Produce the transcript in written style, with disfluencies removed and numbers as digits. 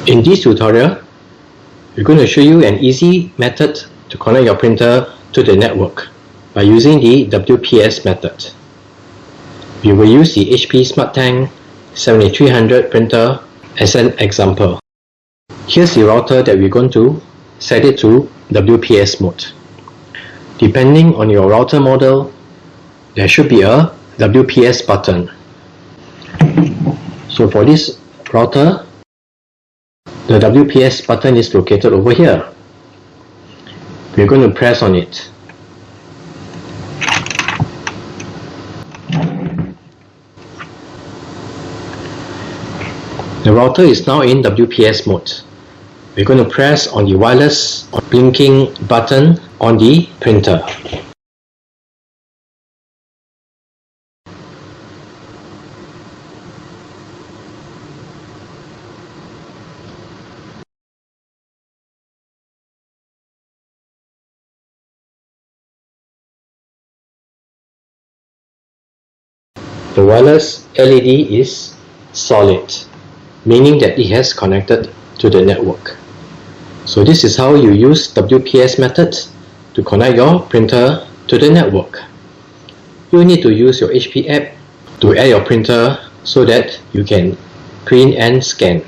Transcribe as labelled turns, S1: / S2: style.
S1: In this tutorial, we're going to show you an easy method to connect your printer to the network by using the WPS method. We will use the HP SmartTank 7300 printer as an example. Here's the router that we're going to set it to WPS mode. Depending on your router model, there should be a WPS button. So for this router, the WPS button is located over here. We're going to press on it. The router is now in WPS mode. We're going to press on the wireless blinking button on the printer. The wireless LED is solid, meaning that it has connected to the network. So this is how you use WPS method to connect your printer to the network. You need to use your HP app to add your printer so that you can print and scan.